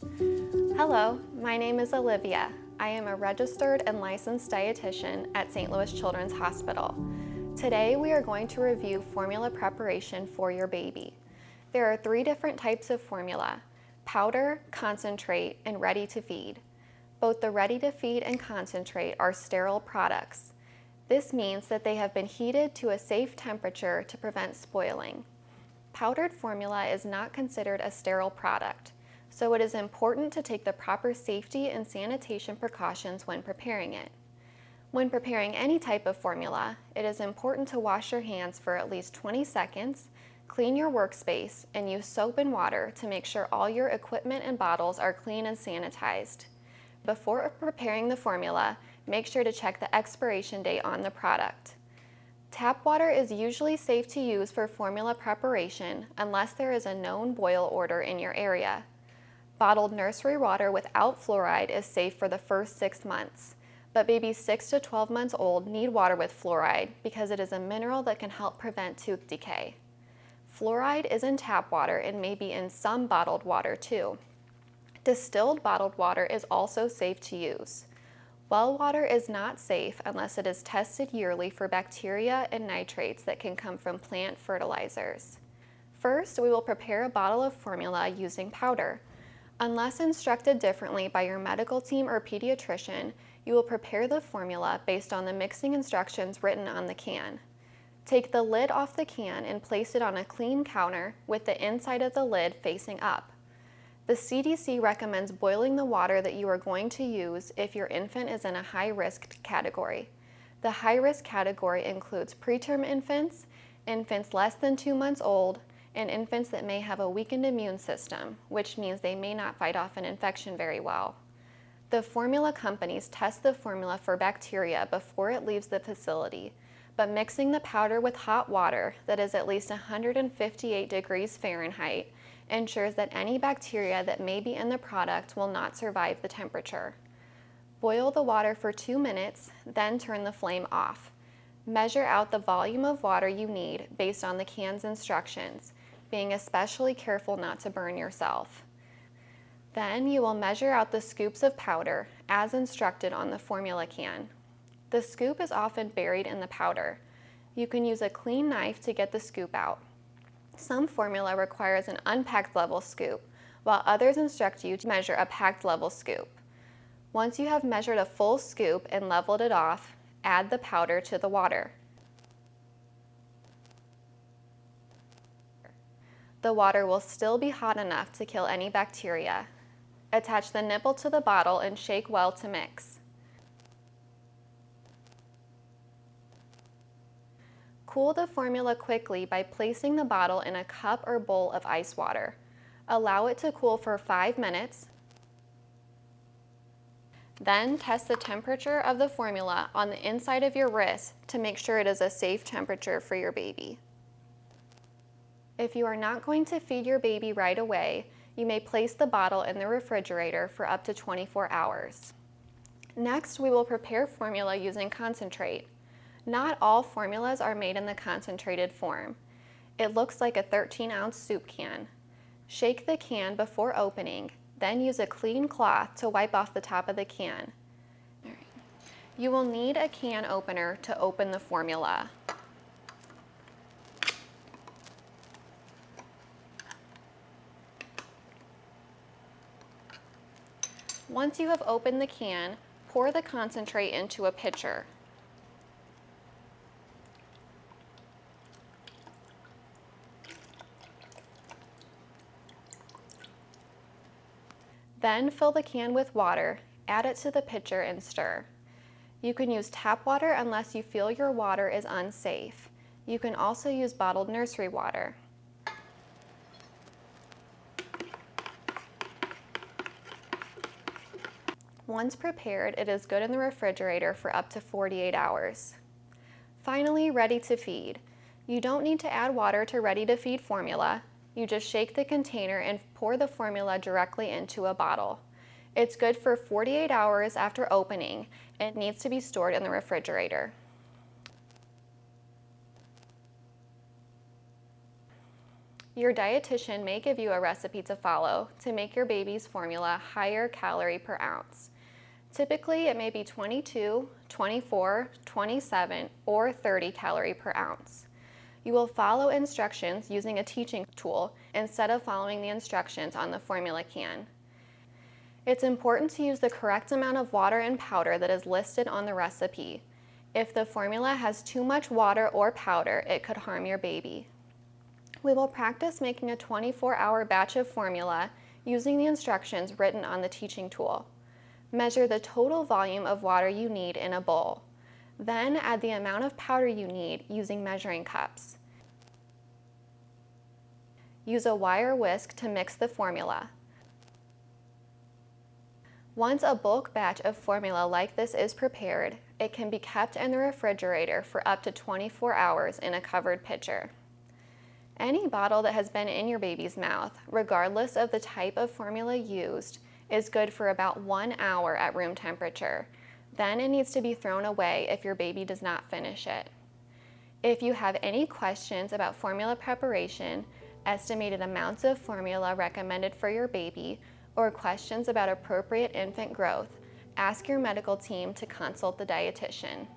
Hello, my name is Olivia. I am a registered and licensed dietitian at St. Louis Children's Hospital. Today we are going to review formula preparation for your baby. There are 3 different types of formula: powder, concentrate, and ready to feed. Both the ready to feed and concentrate are sterile products. This means that they have been heated to a safe temperature to prevent spoiling. Powdered formula is not considered a sterile product, so it is important to take the proper safety and sanitation precautions when preparing it. When preparing any type of formula, it is important to wash your hands for at least 20 seconds, clean your workspace, and use soap and water to make sure all your equipment and bottles are clean and sanitized. Before preparing the formula, make sure to check the expiration date on the product. Tap water is usually safe to use for formula preparation unless there is a known boil order in your area. Bottled nursery water without fluoride is safe for the first 6 months, but babies 6 to 12 months old need water with fluoride because it is a mineral that can help prevent tooth decay. Fluoride is in tap water and may be in some bottled water too. Distilled bottled water is also safe to use. Well water is not safe unless it is tested yearly for bacteria and nitrates that can come from plant fertilizers. First, we will prepare a bottle of formula using powder. Unless instructed differently by your medical team or pediatrician, you will prepare the formula based on the mixing instructions written on the can. Take the lid off the can and place it on a clean counter with the inside of the lid facing up. The CDC recommends boiling the water that you are going to use if your infant is in a high-risk category. The high-risk category includes preterm infants, infants less than 2 months old, and infants that may have a weakened immune system, which means they may not fight off an infection very well. The formula companies test the formula for bacteria before it leaves the facility, but mixing the powder with hot water that is at least 158 degrees Fahrenheit ensures that any bacteria that may be in the product will not survive the temperature. Boil the water for 2 minutes, then turn the flame off. Measure out the volume of water you need based on the can's instructions, being especially careful not to burn yourself. Then you will measure out the scoops of powder as instructed on the formula can. The scoop is often buried in the powder. You can use a clean knife to get the scoop out. Some formula requires an unpacked level scoop, while others instruct you to measure a packed level scoop. Once you have measured a full scoop and leveled it off, add the powder to the water. The water will still be hot enough to kill any bacteria. Attach the nipple to the bottle and shake well to mix. Cool the formula quickly by placing the bottle in a cup or bowl of ice water. Allow it to cool for 5 minutes. Then test the temperature of the formula on the inside of your wrist to make sure it is a safe temperature for your baby. If you are not going to feed your baby right away, you may place the bottle in the refrigerator for up to 24 hours. Next, we will prepare formula using concentrate. Not all formulas are made in the concentrated form. It looks like a 13-ounce soup can. Shake the can before opening, then use a clean cloth to wipe off the top of the can. You will need a can opener to open the formula. Once you have opened the can, pour the concentrate into a pitcher. Then fill the can with water, add it to the pitcher and stir. You can use tap water unless you feel your water is unsafe. You can also use bottled nursery water. Once prepared, it is good in the refrigerator for up to 48 hours. Finally, ready to feed. You don't need to add water to ready to feed formula. You just shake the container and pour the formula directly into a bottle. It's good for 48 hours after opening and it needs to be stored in the refrigerator. Your dietitian may give you a recipe to follow to make your baby's formula higher calorie per ounce. Typically, it may be 22, 24, 27, or 30 calorie per ounce. You will follow instructions using a teaching tool instead of following the instructions on the formula can. It's important to use the correct amount of water and powder that is listed on the recipe. If the formula has too much water or powder, it could harm your baby. We will practice making a 24-hour batch of formula using the instructions written on the teaching tool. Measure the total volume of water you need in a bowl. Then add the amount of powder you need using measuring cups. Use a wire whisk to mix the formula. Once a bulk batch of formula like this is prepared, it can be kept in the refrigerator for up to 24 hours in a covered pitcher. Any bottle that has been in your baby's mouth, regardless of the type of formula used, is good for about 1 hour at room temperature. Then it needs to be thrown away if your baby does not finish it. If you have any questions about formula preparation, estimated amounts of formula recommended for your baby, or questions about appropriate infant growth, ask your medical team to consult the dietitian.